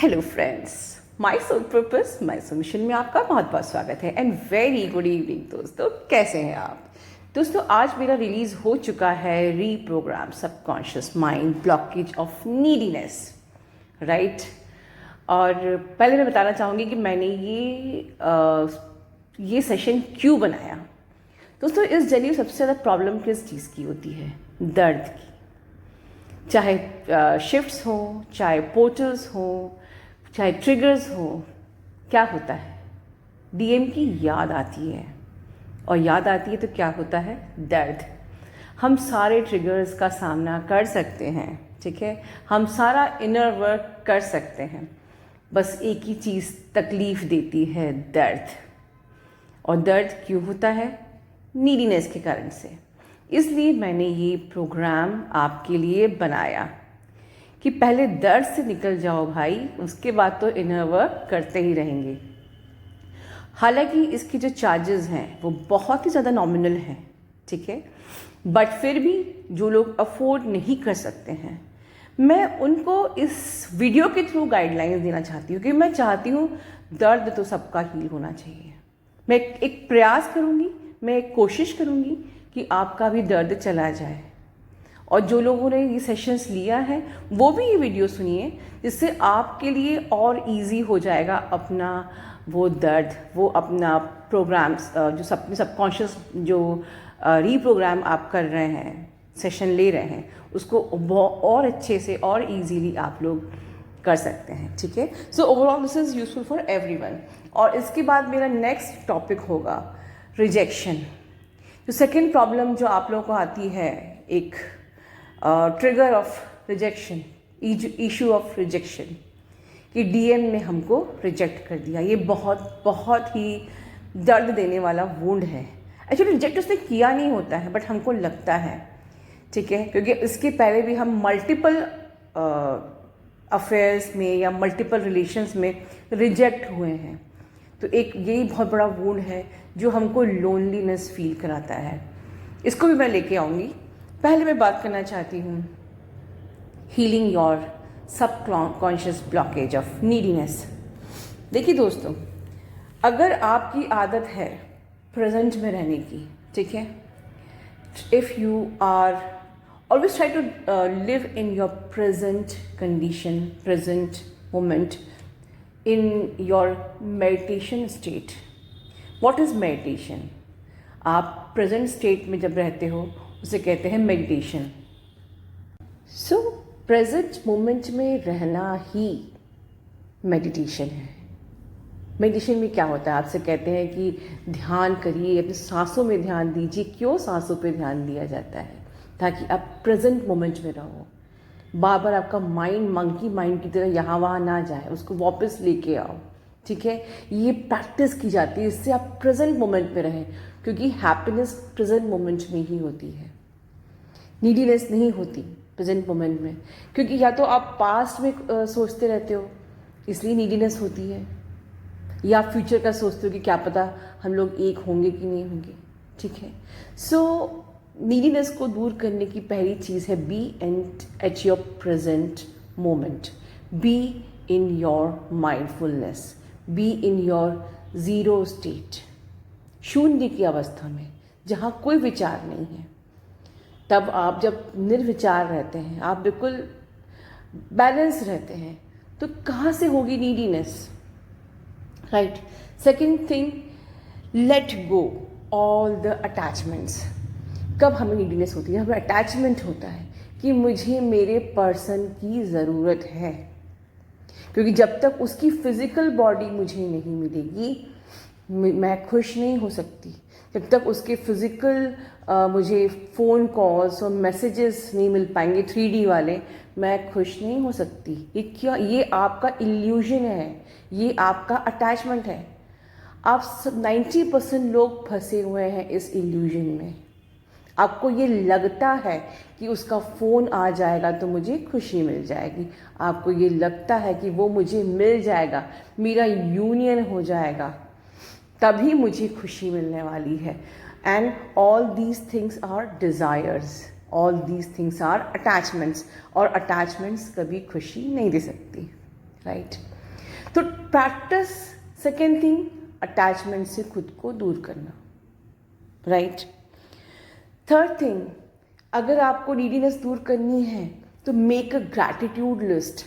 Hello friends, my soul purpose my soul mission में आपका बहुत बहुत स्वागत है एंड वेरी गुड इवनिंग दोस्तों। कैसे हैं आप दोस्तों? आज मेरा रिलीज़ हो चुका है reprogram subconscious mind blockage of neediness, right. और पहले मैं बताना चाहूँगी कि मैंने ये सेशन क्यों बनाया। दोस्तों, इस जर्नी में सबसे ज़्यादा प्रॉब्लम किस चीज़ की होती है? दर्द की। चाहे शिफ्ट्स हो, चाहे पोर्टल्स हो, चाहे ट्रिगर्स हो, क्या होता है? डीएम की याद आती है, और याद आती है तो क्या होता है? दर्द। हम सारे ट्रिगर्स का सामना कर सकते हैं, ठीक है, हम सारा इनर वर्क कर सकते हैं, बस एक ही चीज़ तकलीफ़ देती है, दर्द। और दर्द क्यों होता है? नीडीनेस के कारण से। इसलिए मैंने ये प्रोग्राम आपके लिए बनाया कि पहले दर्द से निकल जाओ भाई, उसके बाद तो इनर वर्क करते ही रहेंगे। हालांकि इसके जो चार्जेस हैं वो बहुत ही ज़्यादा नॉमिनल हैं, ठीक है, बट फिर भी जो लोग अफोर्ड नहीं कर सकते हैं, मैं उनको इस वीडियो के थ्रू गाइडलाइंस देना चाहती हूँ कि मैं चाहती हूँ दर्द तो सबका हील होना चाहिए। मैं एक प्रयास करूँगी, मैं एक कोशिश करूँगी कि आपका भी दर्द चला जाए। और जो लोगों ने ये सेशंस लिया है वो भी ये वीडियो सुनिए, जिससे आपके लिए और इजी हो जाएगा अपना वो दर्द, वो अपना प्रोग्राम्स जो सबकॉन्शियस जो रीप्रोग्राम आप कर रहे हैं, सेशन ले रहे हैं, उसको और अच्छे से और इजीली आप लोग कर सकते हैं, ठीक है। So overall this is useful for everyone. और इसके बाद मेरा नेक्स्ट टॉपिक होगा रिजेक्शन। जो सेकेंड प्रॉब्लम जो आप लोगों को आती है, एक trigger of rejection, issue of rejection, कि डीएम ने हमको रिजेक्ट कर दिया। ये बहुत बहुत ही दर्द देने वाला वुंड है। एक्चुअली रिजेक्ट उसने किया नहीं होता है, बट हमको लगता है, ठीक है, क्योंकि इसके पहले भी हम मल्टीपल अफेयर्स में या मल्टीपल रिलेशंस में रिजेक्ट हुए हैं। तो एक यही बहुत बड़ा वुंड है जो हमको लोनलीनेस फील कराता है। इसको भी मैं लेके आऊँगी। पहले मैं बात करना चाहती हूँ healing your subconscious blockage of neediness. देखिए दोस्तों, अगर आपकी आदत है प्रेजेंट में रहने की, ठीक है, if you are always try to live in your present condition, present moment, in your meditation state. What is meditation? आप प्रेजेंट स्टेट में जब रहते हो उसे कहते हैं मेडिटेशन। सो प्रेजेंट मोमेंट में रहना ही मेडिटेशन है। मेडिटेशन में क्या होता है? आपसे कहते हैं कि ध्यान करिए, अपनी सांसों में ध्यान दीजिए। क्यों सांसों पे ध्यान दिया जाता है? ताकि आप प्रेजेंट मोमेंट में रहो, बार बार आपका माइंड मंकी माइंड की तरह यहाँ वहाँ ना जाए, उसको वापस लेके आओ, ठीक है। ये प्रैक्टिस की जाती है, इससे आप प्रेजेंट मोमेंट में रहें, क्योंकि हैप्पीनेस प्रेजेंट मोमेंट में ही होती है, नीडीनेस नहीं होती प्रेजेंट मोमेंट में। क्योंकि या तो आप पास्ट में सोचते रहते हो, इसलिए नीडीनेस होती है, या फ्यूचर का सोचते हो कि क्या पता हम लोग एक होंगे कि नहीं होंगे, ठीक है। सो नीडीनेस को दूर करने की पहली चीज़ है be at your present moment, be in your mindfulness, be in your zero state, शून्य की अवस्था में जहाँ कोई विचार नहीं है। तब आप जब निर्विचार रहते हैं, आप बिल्कुल बैलेंस रहते हैं, तो कहाँ से होगी neediness, right. Second thing, let go all the attachments. कब हमें नीडीनेस होती है? हमें अटैचमेंट होता है कि मुझे मेरे पर्सन की ज़रूरत है, क्योंकि जब तक उसकी फिज़िकल बॉडी मुझे नहीं मिलेगी मैं खुश नहीं हो सकती। जब तक उसके फिज़िकल मुझे फ़ोन कॉल्स और मैसेजेस नहीं मिल पाएंगे 3D वाले, मैं खुश नहीं हो सकती। ये क्या? ये आपका इल्यूजन है, ये आपका अटैचमेंट है। आप सब 90% लोग फंसे हुए हैं इस इल्यूजन में। आपको ये लगता है कि उसका फ़ोन आ जाएगा तो मुझे खुशी मिल जाएगी, आपको ये लगता है कि वो मुझे मिल जाएगा, मेरा यूनियन हो जाएगा, तभी मुझे खुशी मिलने वाली है। And all these things are desires, all these things are attachments, और अटैचमेंट्स कभी खुशी नहीं दे सकती, राइट। तो प्रैक्टिस सेकेंड थिंग, अटैचमेंट से खुद को दूर करना, राइट। थर्ड थिंग, अगर आपको नीडीनेस दूर करनी है तो मेक अ ग्रैटिट्यूड लिस्ट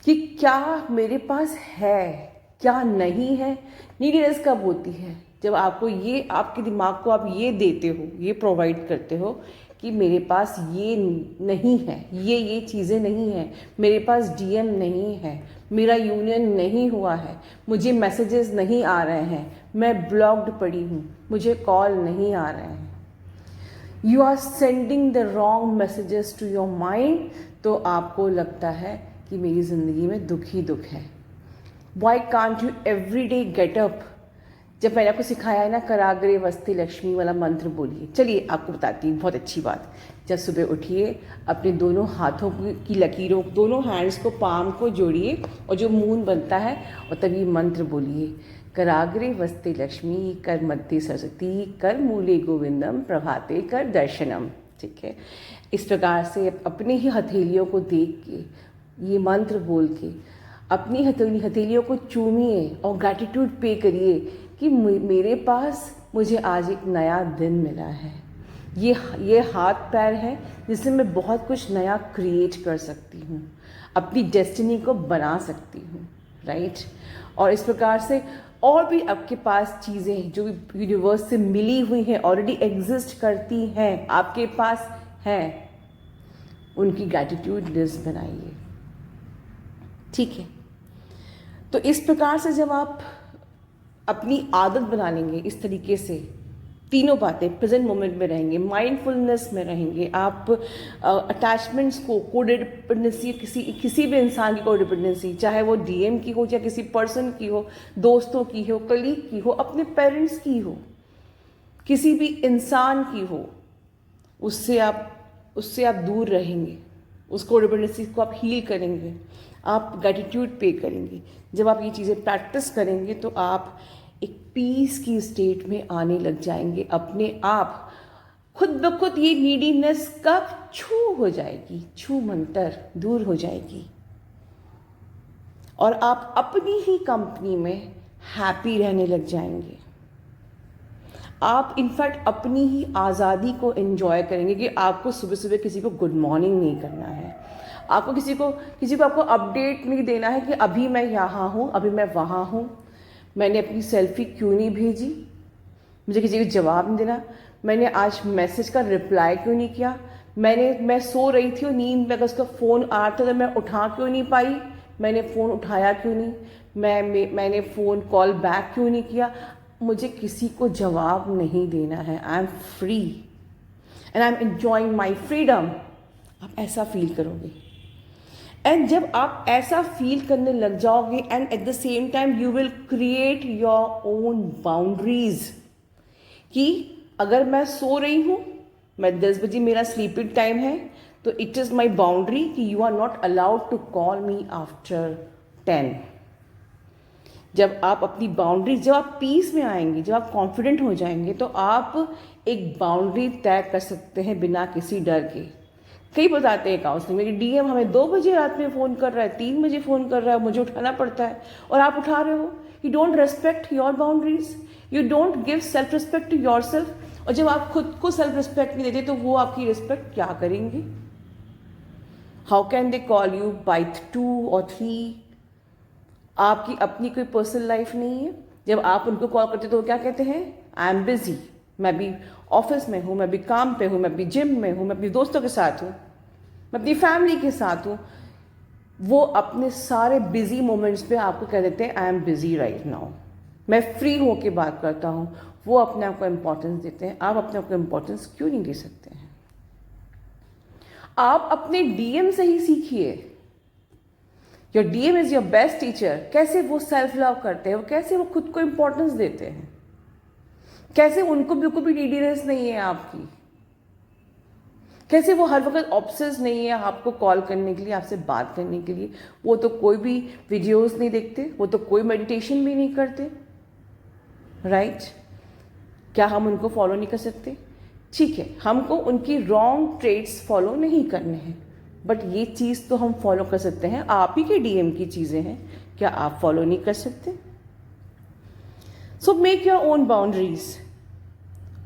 कि क्या मेरे पास है, क्या नहीं है। नीडीनेस कब होती है? जब आपको ये, आपके दिमाग को आप ये देते हो, ये प्रोवाइड करते हो कि मेरे पास ये नहीं है, ये चीज़ें नहीं हैं, मेरे पास डीएम नहीं है, मेरा यूनियन नहीं हुआ है, मुझे मैसेजेस नहीं आ रहे हैं, मैं ब्लॉक्ड पड़ी हूँ, मुझे कॉल नहीं आ रहे हैं, you are sending the wrong messages to your mind. तो आपको लगता है कि मेरी ज़िंदगी में दुख ही दुख है। Why can't you every day get up? जब मैंने आपको सिखाया है ना कराग्रे वस्ति लक्ष्मी वाला मंत्र बोलिए, चलिए आपको बताती हूँ बहुत अच्छी बात। जब सुबह उठिए, अपने दोनों हाथों की लकीरों, दोनों हैंड्स को, पाम को जोड़िए और जो मून बनता है और तभी मंत्र बोलिए, कराग्रे वस्ते लक्ष्मी कर मध्य सरस्वती कर मूले गोविंदम प्रभाते कर दर्शनम। ठीक है, इस प्रकार से अपने ही हथेलियों को देख के, ये मंत्र बोल के अपनी हथेलियों को चूमिए और ग्रैटिट्यूड पे करिए कि मेरे पास मुझे आज एक नया दिन मिला है। ये हाथ पैर है जिससे मैं बहुत कुछ नया क्रिएट कर सकती हूँ, अपनी डेस्टिनी को बना सकती हूँ, राइट। और इस प्रकार से और भी आपके पास चीज़ें जो यूनिवर्स से मिली हुई हैं, ऑलरेडी एग्जिस्ट करती हैं, आपके पास हैं, उनकी ग्रैटिट्यूड लिस्ट बनाइए। ठीक है, तो इस प्रकार से जब आप अपनी आदत बना लेंगे, इस तरीके से तीनों बातें, प्रेजेंट मोमेंट में रहेंगे, माइंडफुलनेस में रहेंगे, आप अटैचमेंट्स को, कोडिपेंडेंसी, किसी भी इंसान की कोडिपेंडेंसी, चाहे वो डीएम की हो या किसी पर्सन की हो, दोस्तों की हो, कलीग की हो, अपने पेरेंट्स की हो, किसी भी इंसान की हो, उससे आप दूर रहेंगे, उस कोडिपेंडेंसी को आप हील करेंगे, आप ग्रैटिट्यूड पे करेंगे। जब आप ये चीज़ें प्रैक्टिस करेंगे तो आप एक पीस की स्टेट में आने लग जाएंगे, अपने आप खुद ब खुद ये नीडीनेस कब छू हो जाएगी, छू मंतर दूर हो जाएगी और आप अपनी ही कंपनी में हैप्पी रहने लग जाएंगे। आप इनफैक्ट अपनी ही आज़ादी को एंजॉय करेंगे कि आपको सुबह सुबह किसी को गुड मॉर्निंग नहीं करना है, आपको किसी को आपको अपडेट नहीं देना है कि अभी मैं यहाँ हूँ, अभी मैं वहाँ हूँ, मैंने अपनी सेल्फी क्यों नहीं भेजी, मुझे किसी को जवाब नहीं देना, मैंने आज मैसेज का रिप्लाई क्यों नहीं किया, मैं सो रही थी और नींद में अगर उसका फ़ोन आ रहा था तो मैं उठा क्यों नहीं पाई, मैंने फ़ोन उठाया क्यों नहीं, मैंने फ़ोन कॉल बैक क्यों नहीं किया। मुझे किसी को जवाब नहीं देना है, I am free and I am enjoying my freedom. आप ऐसा फील करोगे एंड जब आप ऐसा फील करने लग जाओगे and at the same time you will create your own boundaries कि अगर मैं सो रही हूँ, मैं 10 बजे मेरा स्लीपिंग टाइम है, तो इट इज़ माई बाउंड्री कि you are not allowed to call me after 10। जब आप अपनी बाउंड्री, जब आप पीस में आएंगे, जब आप कॉन्फिडेंट हो जाएंगे तो आप एक बाउंड्री तय कर सकते हैं बिना किसी डर के। कई बताते हैं काउंसलिंग में कि डीएम हमें 2 बजे रात में फ़ोन कर रहा है, 3 बजे फ़ोन कर रहा है, मुझे उठाना पड़ता है और आप उठा रहे हो। You don't respect your boundaries, you don't give self respect to your self. और जब आप खुद को सेल्फ रिस्पेक्ट नहीं देते तो वो आपकी रिस्पेक्ट क्या करेंगे? How can they call you by 2 और 3? आपकी अपनी कोई पर्सनल लाइफ नहीं है। जब आप उनको कॉल करते तो वो क्या कहते हैं? आई एम बिजी, मैं भी ऑफिस में हूँ, मैं भी काम पे हूँ, मैं भी जिम में हूँ, मैं अपने दोस्तों के साथ हूँ, मैं अपनी फैमिली के साथ हूँ। वो अपने सारे बिजी मोमेंट्स पे आपको कह देते हैं I am busy right now, मैं फ्री होके बात करता हूँ। वो अपने आप को इम्पोर्टेंस देते हैं, आप अपने आप को इम्पोर्टेंस क्यों नहीं दे सकते हैं? आप अपने डीएम से ही सीखिए। Your DM is your best teacher. कैसे वो सेल्फ लव करते हैं, कैसे वो खुद को इम्पोर्टेंस देते हैं, कैसे उनको बिल्कुल भी नीडीनेस नहीं है आपकी, कैसे वो हर वक्त ऑब्सेस नहीं है आपको कॉल करने के लिए, आपसे बात करने के लिए। वो तो कोई भी वीडियोस नहीं देखते, वो तो कोई मेडिटेशन भी नहीं करते, राइट? क्या हम उनको फॉलो नहीं कर सकते? ठीक है, हमको उनकी रॉन्ग ट्रेड्स फॉलो नहीं करने हैं, बट ये चीज़ तो हम फॉलो कर सकते हैं, आप ही के डीएम की चीज़ें हैं, क्या आप फॉलो नहीं कर सकते? So make your own boundaries.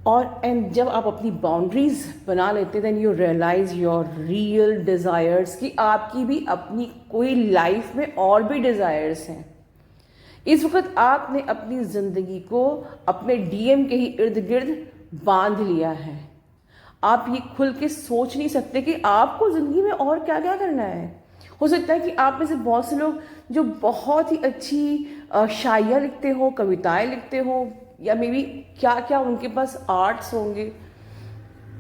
और एंड जब आप अपनी बाउंड्रीज बना लेते then you realise your real desires कि आपकी भी अपनी कोई लाइफ में और भी डिज़ायर्स हैं। इस वक्त आपने अपनी ज़िंदगी को अपने डीएम के ही इर्द गिर्द बांध लिया है। आप ये खुल के सोच नहीं सकते कि आपको ज़िंदगी में और क्या क्या करना है। हो सकता है कि आप में से बहुत से लोग जो बहुत ही अच्छी शायरियाँ लिखते हो, कविताएं लिखते हो, या मे बी क्या क्या उनके पास आर्ट्स होंगे,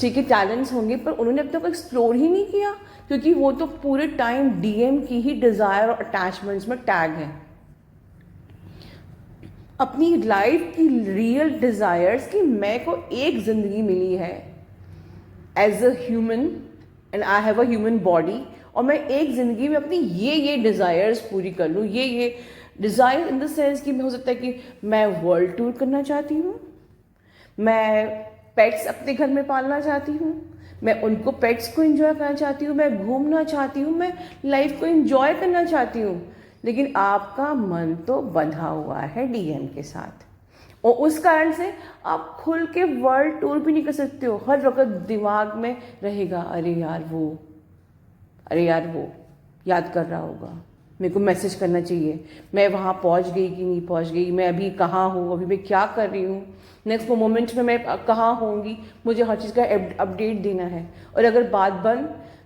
ठीक है, टैलेंट्स होंगे, पर उन्होंने अब तक एक्सप्लोर ही नहीं किया क्योंकि वो तो पूरे टाइम डीएम की ही डिज़ायर और अटैचमेंट्स में टैग है। अपनी लाइफ की रियल डिज़ायर्स कि मैं को एक ज़िंदगी मिली है as a human and I have a human body, और मैं एक ज़िंदगी में अपनी ये डिज़ायर्स पूरी कर लूँ। ये डिज़ायर इन द सेंस कि हो सकता है कि मैं वर्ल्ड टूर करना चाहती हूँ, मैं पेट्स अपने घर में पालना चाहती हूँ, मैं उनको पेट्स को एंजॉय करना चाहती हूँ, मैं घूमना चाहती हूँ, मैं लाइफ को एंजॉय करना चाहती हूँ, लेकिन आपका मन तो बंधा हुआ है डीएम के साथ, और उस कारण से आप खुल के वर्ल्ड टूर भी नहीं कर सकते हो। हर वक्त दिमाग में रहेगा अरे यार वो याद कर रहा होगा, मेरे को मैसेज करना चाहिए, मैं वहाँ पहुँच गई कि नहीं पहुँच गई, मैं अभी कहाँ हूँ, अभी मैं क्या कर रही हूँ, नेक्स्ट मोमेंट में मैं कहाँ होंगी, मुझे हर चीज़ का अपडेट देना है। और अगर बात बन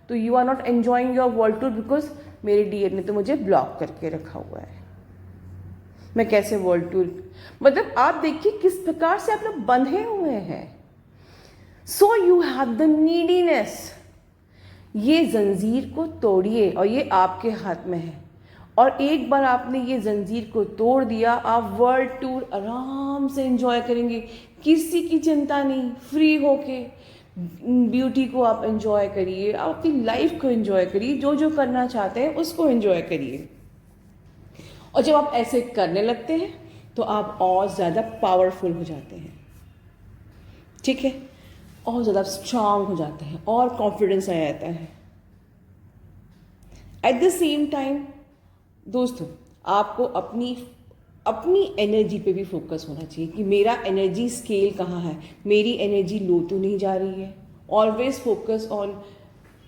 तो you are not enjoying your world tour because मेरे डीएम ने तो मुझे ब्लॉक करके रखा हुआ है, मैं कैसे वर्ल्ड टूर। मतलब आप देखिए किस प्रकार से आप लोग बंधे हुए हैं। So you have the neediness, ये जंजीर को तोड़िए और ये आपके हाथ में है। और एक बार आपने ये जंजीर को तोड़ दिया, आप वर्ल्ड टूर आराम से एंजॉय करेंगे, किसी की चिंता नहीं, फ्री होके ब्यूटी को आप एंजॉय करिए, आप अपनी लाइफ को एंजॉय करिए, जो जो करना चाहते हैं उसको एंजॉय करिए। और जब आप ऐसे करने लगते हैं तो आप और ज़्यादा पावरफुल हो जाते हैं, ठीक है, और ज़्यादा स्ट्रांग हो जाते हैं और कॉन्फिडेंस आ जाता है। एट द सेम टाइम दोस्तों, आपको अपनी एनर्जी पे भी फोकस होना चाहिए कि मेरा एनर्जी स्केल कहाँ है, मेरी एनर्जी लो तो नहीं जा रही है। ऑलवेज फोकस ऑन,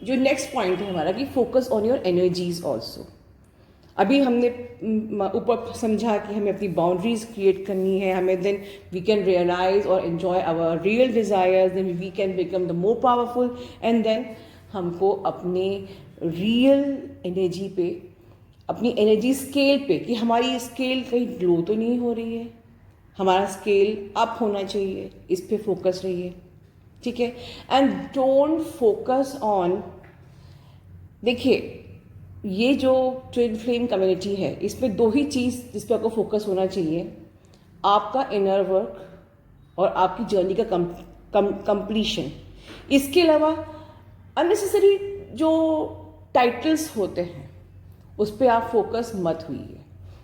जो नेक्स्ट पॉइंट है हमारा कि focus on your energies also. अभी हमने ऊपर समझा कि हमें अपनी बाउंड्रीज क्रिएट करनी है, हमें देन वी कैन रियलाइज और enjoy our real desires, then we can become the more powerful, and then हमको अपने रियल एनर्जी पे, अपनी एनर्जी स्केल पे, कि हमारी स्केल कहीं लो तो नहीं हो रही है, हमारा स्केल अप होना चाहिए, इस पे फोकस रहिए, ठीक है। एंड डोंट फोकस ऑन, देखिए ये जो ट्विन फ्लेम कम्युनिटी है, इसमें दो ही चीज़ जिस पर आपको फोकस होना चाहिए, आपका इनर वर्क और आपकी जर्नी का कंप्लीशन। इसके अलावा अननेसेसरी जो टाइटल्स होते हैं उस पर आप फोकस मत हुइए।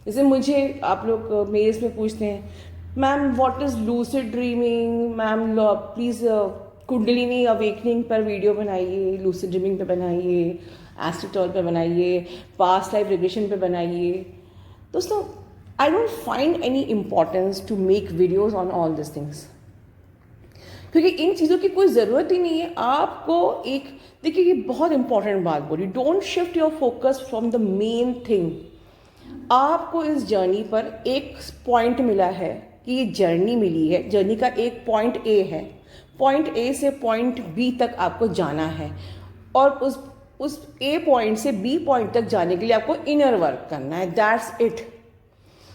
जैसे मुझे आप लोग मेल्स में पूछते हैं, ma'am what is lucid dreaming, ma'am please kundalini awakening पर वीडियो बनाइए, लूसिड ड्रीमिंग पे बनाइए, एस्ट्रोटॉल पे बनाइए, पास्ट लाइफ रिग्रेशन पे बनाइए। दोस्तों, I don't find any importance to make videos on all this things, क्योंकि इन चीज़ों की कोई ज़रूरत ही नहीं है। आपको एक, देखिए ये बहुत इंपॉर्टेंट बात बोली, don't shift your focus from the main thing. आपको इस जर्नी पर एक पॉइंट मिला है कि ये जर्नी मिली है, जर्नी का एक पॉइंट ए है, पॉइंट ए से पॉइंट बी तक आपको जाना है, और उस ए पॉइंट से बी पॉइंट तक जाने के लिए आपको इनर वर्क करना है, दैट्स इट।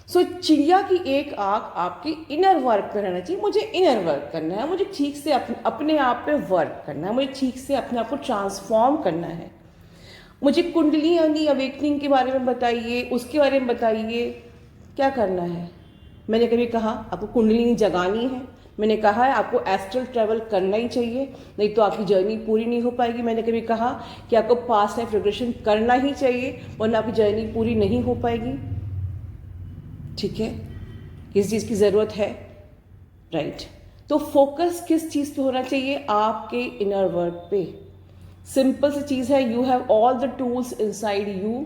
सो चिड़िया की एक आँख आपकी इनर वर्क पे रहना चाहिए, मुझे इनर वर्क करना है, मुझे ठीक से अपने आप पे वर्क करना है, मुझे ठीक से अपने आप को ट्रांसफॉर्म करना है। मुझे कुंडली यानी अवेकनिंग के बारे में बताइए, उसके बारे में बताइए, क्या करना है। मैंने कभी कहा आपको कुंडली जगानी है, मैंने कहा है आपको एस्ट्रल ट्रैवल करना ही चाहिए, नहीं तो आपकी जर्नी पूरी नहीं हो पाएगी। मैंने कभी कहा कि आपको पास्ट लाइफ रिग्रेशन करना ही चाहिए, वरना आपकी जर्नी पूरी नहीं हो पाएगी, ठीक है। किस चीज़ की ज़रूरत है, राइट। तो फोकस किस चीज़ पे होना चाहिए, आपके इनर वर्क पे। सिंपल सी चीज़ है, you have all the tools inside you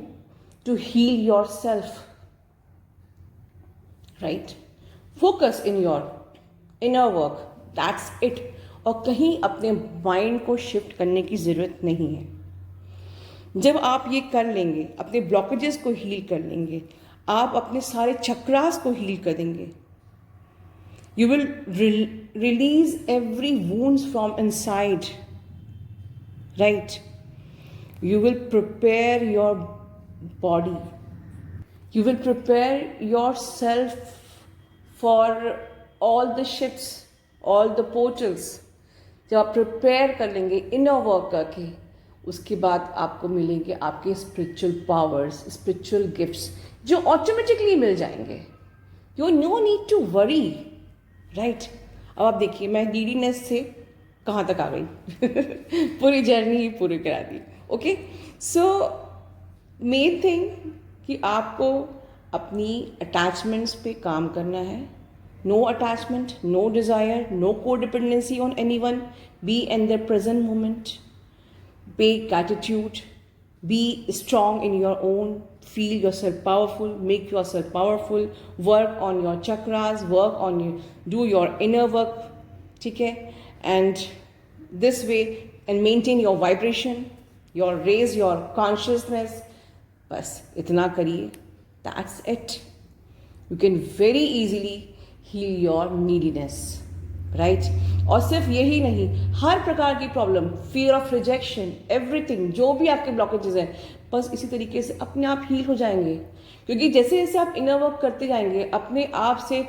to heal your self, right? Focus in your inner work, that's it. और कहीं अपने माइंड को शिफ्ट करने की ज़रूरत नहीं है। जब आप ये कर लेंगे, अपने ब्लॉकेजेस को हील कर लेंगे, आप अपने सारे चक्रास को हील कर देंगे, you will release every wounds from inside, right? You will prepare your body, you will prepare yourself for all the shifts, all the portals. जब आप प्रिपेयर कर लेंगे इनर वर्क करके, उसके बाद आपको मिलेंगे आपके स्पिरिचुअल पावर्स, स्पिरिचुअल गिफ्ट्स जो ऑटोमेटिकली मिल जाएंगे। You no need to worry, right? अब आप देखिए मैं नीडीनेस से कहाँ तक आ गई पूरी जर्नी ही पूरी करा दी। ओके, सो मेन थिंग कि आपको अपनी अटैचमेंट्स पे काम करना है। No attachment, no desire, no codependency on anyone, be in the present moment, be gratitude, be strong in your own, feel yourself powerful, make yourself powerful, work on your chakras, work on you, do your inner work, ठीक है? And this way and maintain your vibration, your raise your consciousness, बस इतना करिए, that's it. You can very easily heal your neediness, right? और सिर्फ यही नहीं, हर प्रकार की problem, fear of rejection, everything, जो भी आपके ब्लॉकेजेस हैं, बस इसी तरीके से अपने आप हील हो जाएंगे। क्योंकि जैसे जैसे आप इनर वर्क करते जाएंगे, अपने आप से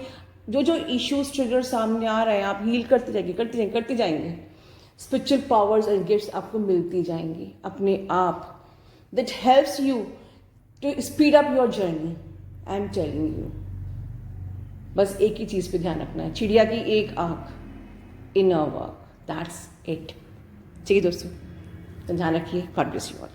जो जो इश्यूज ट्रिगर सामने आ रहे हैं, आप हील करते जाएंगे, करते जाएंगे, करते जाएंगे। स्पिरिचुअल पावर्स एंड गिफ्ट्स आपको मिलती जाएंगी अपने आप। That helps you to speed up your journey. I am telling you, बस एक ही चीज़ पे ध्यान रखना है, चिड़िया की एक आँख, इनर वर्क, दैट्स इट। ठीक है दोस्तों, तो ध्यान रखिए। God bless you all.